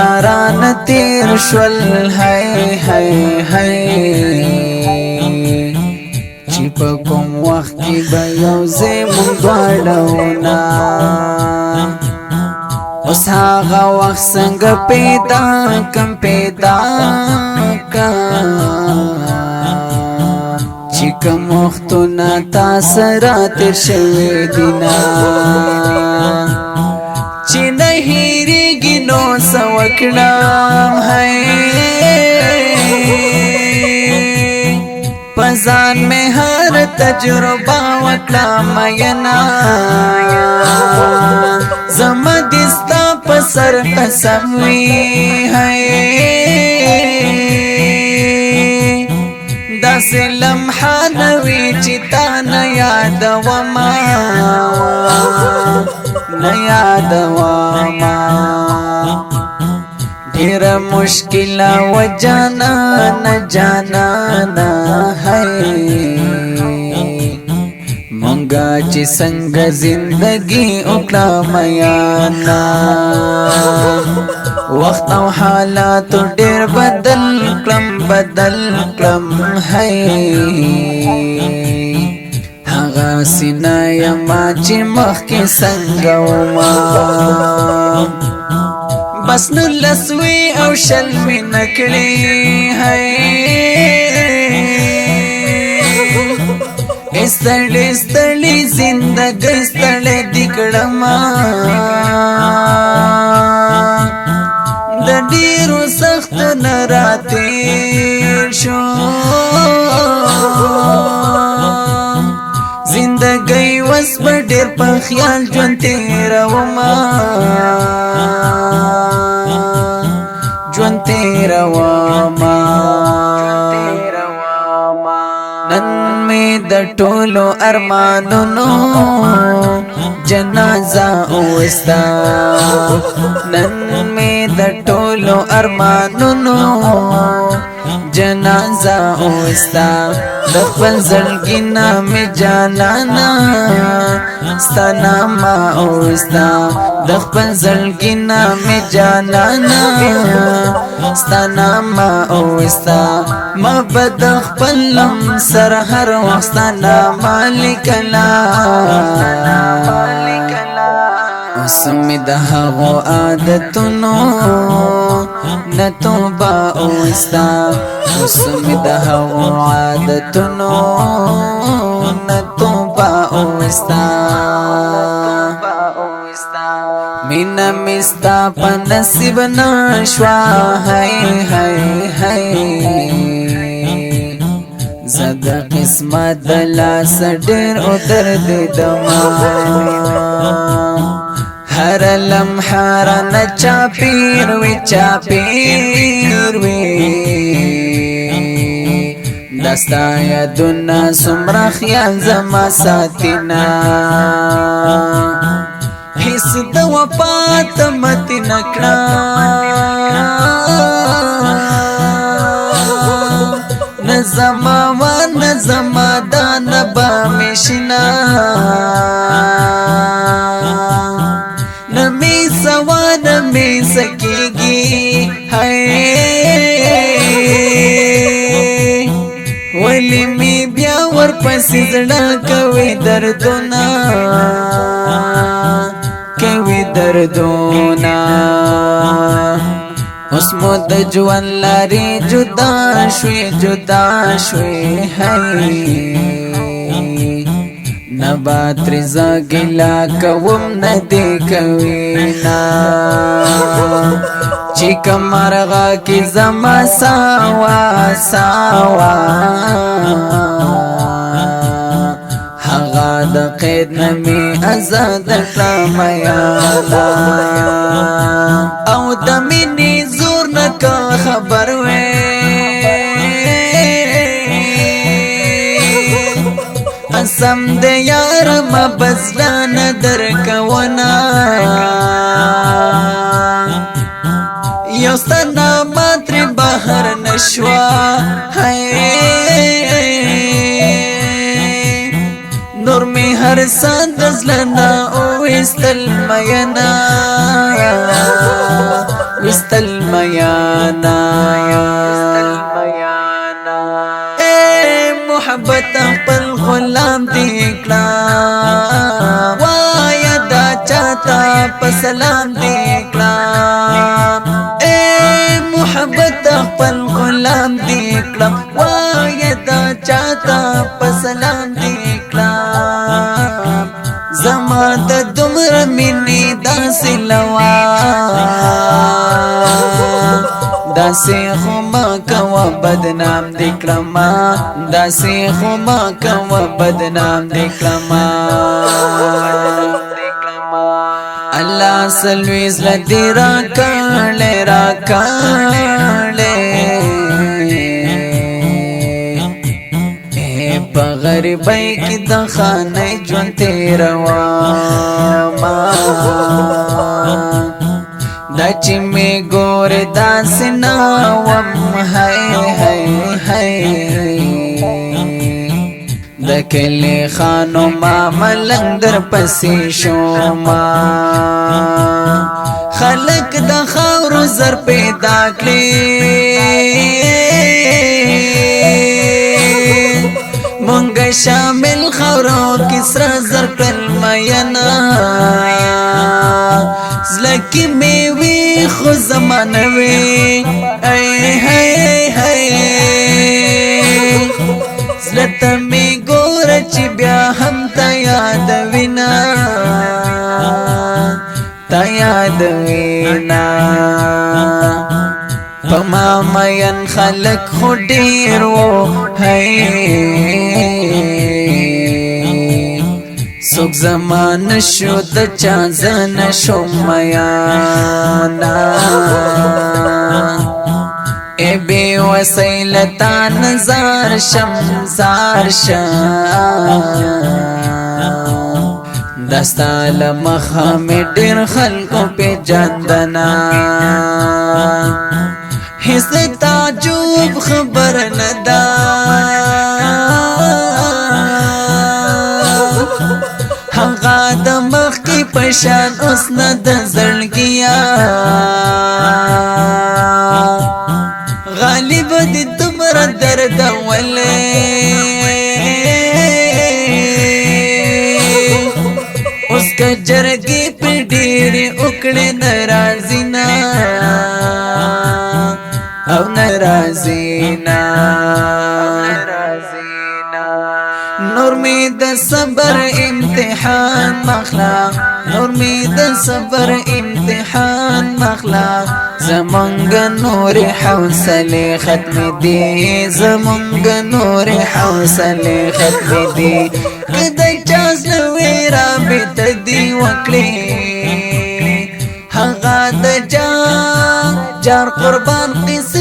یاران تیر شول هی هی هی چی پا کم وقت کی بیوزی مونگ دوڑونا اس هاغا وقت سنگ پیدا کم پیدا چی کم وقتونا تا سرات شوی دینا چی نهیری گنو سوکڑام ہے پزان میں ہر تجربہ وکڑام مینا زمدستا پسر قسمی ہے داس لمحہ نوی چتا نیاد وما نیاد وما ډیر مشکل و جانا ن جانا نا ہے مونگا چی سنگ زندگی اکلا میانا وقت او حالات ډیر بدل کلم ہے هغه سینا یما چې مخ کې څنګه وما بس نو لسوي او شل می نکړي ہے استړي زندګي استړي دکړما د ډیرو سخت نراتیر شو زندگی وس بډیر په خیال ژوند تیروما نن می د ټولو ارمانونو جنازه اوستا نن می د ټولو ارمانونو جنازه اوستا د خپل زړګینا می جانانا ستانا ما اوستا د خپل زړګینا می جانانا ستانا ما اوستا ما بد خپل لم سر هر وخت ستانا مالک لا اسمی د هغو عادتونو نتوبه اوستا اسمی د هغو عادتونو نتوبه اوستا مینا مستا په نصیب نشوا ہے زده قسمت دلا سډیر او درد دما هر لمحه رانه چاپیر وی دستا یادونه څومره خیال زما ساتینا هیڅ د وفا تمت نکړه نظما و نظما دا نبا مشنا نمی سوا نمی سکیگی ہے ولی می بیا ور پسی زړه کوي دردونه اوس مو د ژوند لارې جدا شوې ہے نبا ترزا ګلا کوم نه دی کوینا چې کمرغه کی زما ساوا هغه د قید نمی آزاد کړم یالا او د مینې زور نک خبر وې قسم دې یار ما بزلان درکونا یو ستنا ماتر بهر نشوا ہے نور می هر ساندز لنا او استل مینا وستل میانا محبت خپل غلام دیکلا وایا دا چاہتا پسلام دیکلا محبت خپل غلام دیکلا وایا دا چاہتا پسلام دیکلا زما د دمر منی داسې لوا داسې خو ما کوه بدنام دې کړما داسې خو ما کوه بدنام دې کړما الله سلویز لدی را کړلې په غریبۍ کې د خانې ژوند تېروما دا چې مې ګورې داسې نه وم د کلي خانو ما ملنګ در پسې شوما خلک د خاورو زر پیدا کړي مونږ شامل خورو کسرا زر کړل مینا زلکی می وی خو زمانه وی زلته می ګور چې بیا هم تا یاد وینا پما مین خلق خو ډیر وو سوک زمان شو د چا زن شو میانا ای بی وسیلتا نزار شم دستا لمخا می ډیر خلقو پی جاندنا حس تعجب خبر ندا هغه د مخ کی پشان اوس نه د زړګیا غالب دې تمر درد ولې اوس کجرګي په ډېرې وکړې ناراضینا او ناراضینا نور می د صبر امتحان مخلا نور می د صبر امتحان مخلا زمونږ نور حوصله ختم دي زمونږ نور حوصله ختم دي کله چاس نوې را بیت دی وکړي هغه د جان قربان قصه